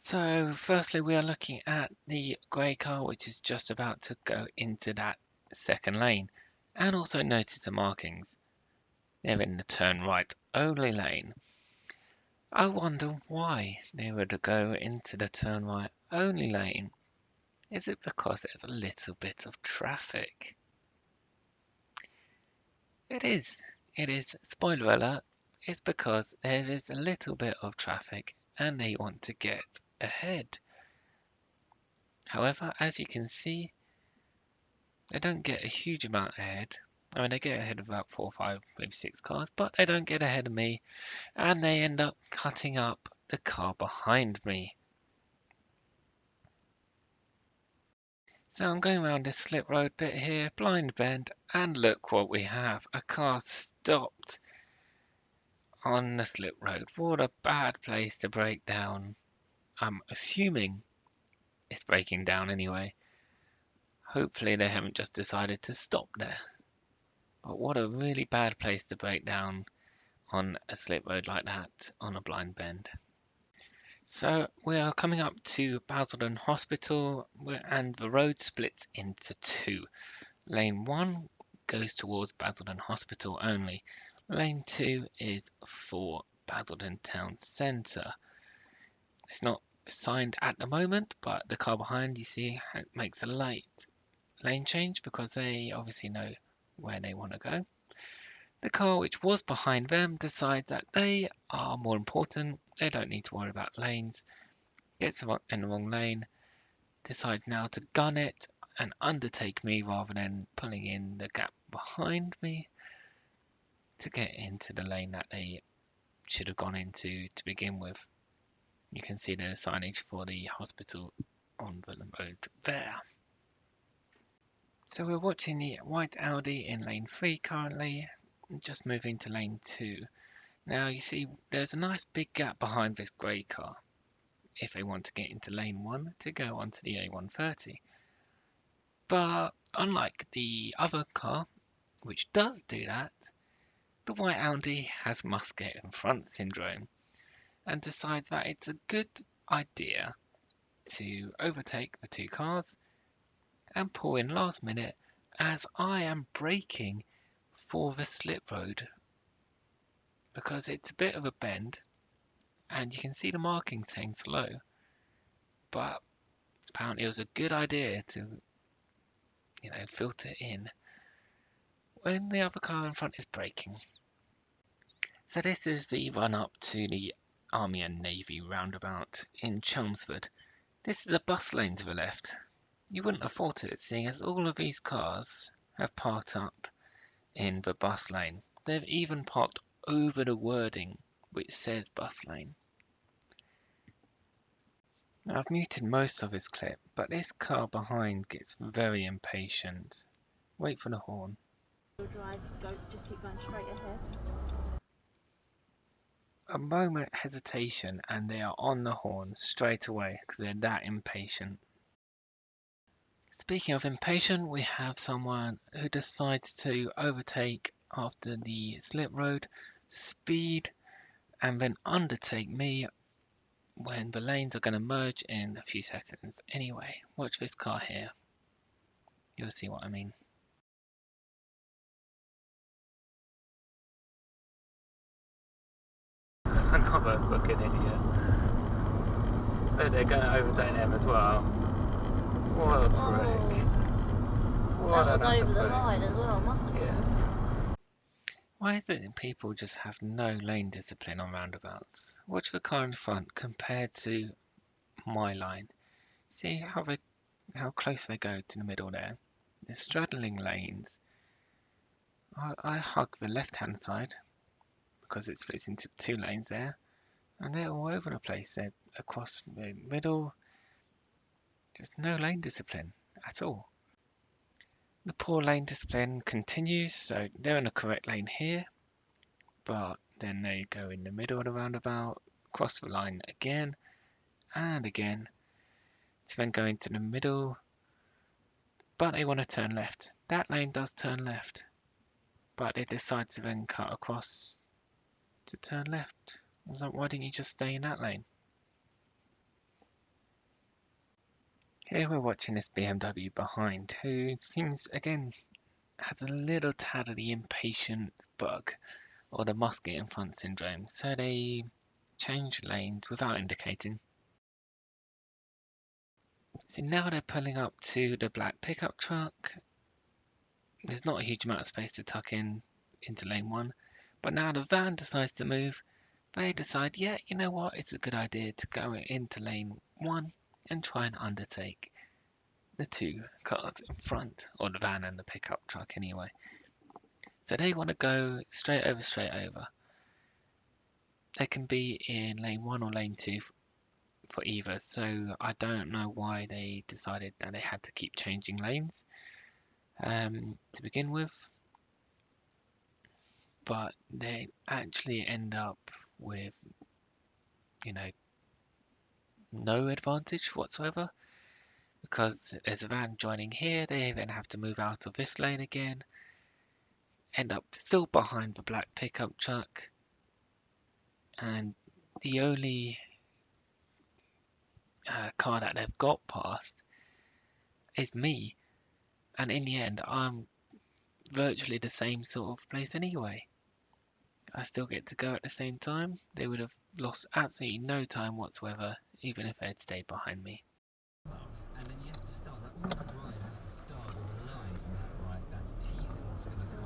So firstly, we are looking at the grey car, which is just about to go into that second lane. And also notice the markings. They're in the turn right only lane. I wonder why they would go into the turn right only lane. Is it because there's a little bit of traffic? It is. It is. Spoiler alert. It's because there is a little bit of traffic and they want to get ahead. However, as you can see, they don't get a huge amount ahead. I mean, they get ahead of about 4, 5, maybe 6 cars, but they don't get ahead of me, and they end up cutting up the car behind me. So I'm going around this slip road bit here, blind bend, and look what we have. A car stopped on the slip road. What a bad place to break down. I'm assuming it's breaking down anyway. Hopefully they haven't just decided to stop there. But what a really bad place to break down on a slip road like that on a blind bend. So we are coming up to Basildon Hospital and the road splits into two. Lane 1 goes towards Basildon Hospital only. Lane 2 is for Basildon Town Centre. It's not signed at the moment, but the car behind, you see, makes a light lane change because they obviously know where they want to go. The car which was behind them decides that they are more important, they don't need to worry about lanes, gets in the wrong lane, decides now to gun it and undertake me rather than pulling in the gap behind me to get into the lane that they should have gone into to begin with. You can see the signage for the hospital on the road there. So we're watching the white Audi in lane 3 currently, just moving to lane 2. Now you see there's a nice big gap behind this grey car if they want to get into lane 1 to go onto the A130. But unlike the other car, which does do that, the white Audi has must get in front syndrome and decides that it's a good idea to overtake the two cars and pull in last minute as I am braking for the slip road because it's a bit of a bend and you can see the marking saying slow, but apparently it was a good idea to filter in when the other car in front is braking. So this is the run up to the Army and Navy roundabout in Chelmsford. This is a bus lane to the left. You wouldn't have thought it, seeing as all of these cars have parked up in the bus lane. They've even parked over the wording which says bus lane. Now, I've muted most of this clip, but this car behind gets very impatient. Wait for the horn. Just keep going straight ahead. A moment hesitation and they are on the horn straight away because they're that impatient. Speaking of impatient, we have someone who decides to overtake after the slip road, speed, and then undertake me when the lanes are going to merge in a few seconds. Anyway, watch this car here. You'll see what I mean. Another fucking idiot. They're going to overtake them as well. What a prick. What that was over the prick. line as well, must have been. Why is it that people just have no lane discipline on roundabouts? Watch the car in front compared to my line. See how close they go to the middle there. They're straddling lanes. I hug the left-hand side because it splits into two lanes there, and they're all over the place. They're across the middle. Just no lane discipline at all. The poor lane discipline continues, so they're in the correct lane here, but then they go in the middle of the roundabout, cross the line again and again, to then go into the middle, but they want to turn left. That lane does turn left, but they decide to then cut across to turn left. I was like, why didn't you just stay in that lane? Here we're watching this BMW behind, who seems, again, has a little tad of the impatient bug, or the must get in front syndrome, so they change lanes without indicating. So now they're pulling up to the black pickup truck. There's not a huge amount of space to tuck in into lane 1, but now the van decides to move. They decide, yeah, you know what, it's a good idea to go into lane 1 and try and undertake the two cars in front, or the van and the pickup truck anyway. So they want to go straight over. They can be in lane 1 or lane 2 for either, so I don't know why they decided that they had to keep changing lanes to begin with, but they actually end up with, no advantage whatsoever, because there's a van joining here. They then have to move out of this lane again, end up still behind the black pickup truck, and the only car that they've got past is me, and in the end I'm virtually the same sort of place anyway. I still get to go at the same time. They would have lost absolutely no time whatsoever, even if they had stayed behind me. And then you have to start, like all the drive has to start with a line, right, that's teasing what's going to come,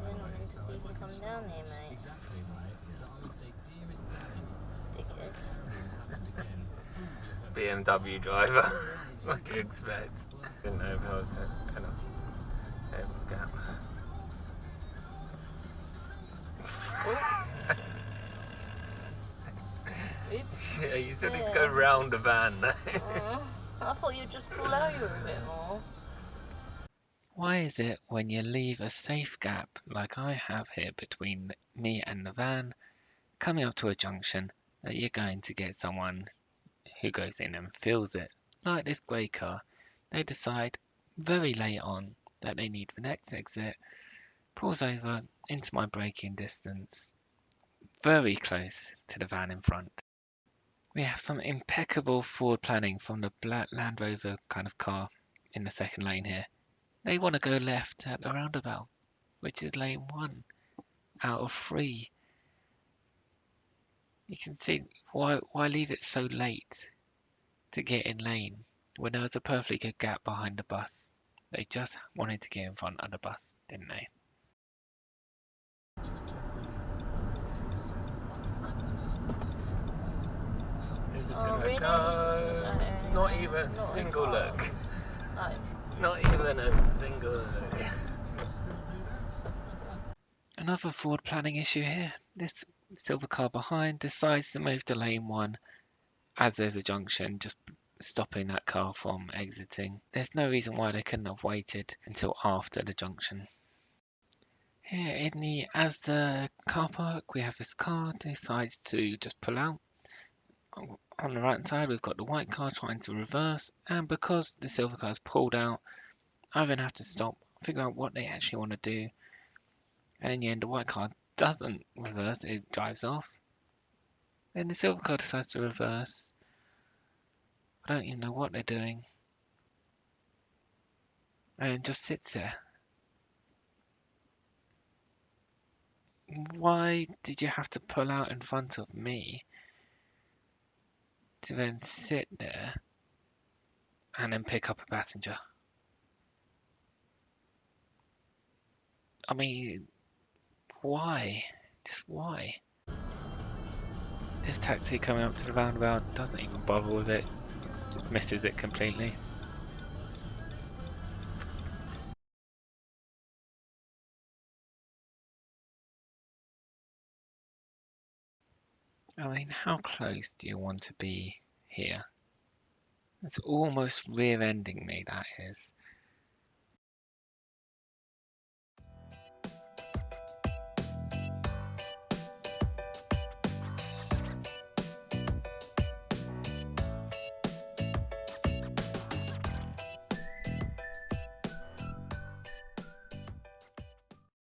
They're not right, meant so to if I come can down start, here, mate. exactly, right, so I would say, dearest Danny, Dickhead. it's happened again, BMW driver, what do you expect? Didn't know if I was kind of gap. Oops. Yeah, you still need to go round the van. I thought you'd just pull over a bit more. Why is it when you leave a safe gap like I have here between me and the van, coming up to a junction, that you're going to get someone who goes in and fills it? Like this grey car, they decide very late on that they need the next exit, pulls over into my braking distance, very close to the van in front. We have some impeccable forward planning from the black Land Rover kind of car in the second lane here. They want to go left at the roundabout, which is lane 1 out of 3. You can see why leave it so late to get in lane when there was a perfectly good gap behind the bus. They just wanted to get in front of the bus, didn't they? Oh, really? Not even a single look. Not even a single look. Another forward planning issue here. This silver car behind decides to move to lane 1 as there's a junction, just stopping that car from exiting. There's no reason why they couldn't have waited until after the junction. Here in the Asda car park, we have this car decides to just pull out. On the right side, we've got the white car trying to reverse, and because the silver car's pulled out, I then have to stop, figure out what they actually want to do. And in the end, the white car doesn't reverse, it drives off. Then the silver car decides to reverse. I don't even know what they're doing. And just sits there. Why did you have to pull out in front of me to then sit there and then pick up a passenger? I mean, why? Just why? This taxi coming up to the roundabout doesn't even bother with it, just misses it completely. I mean, how close do you want to be here? It's almost rear-ending me, that is.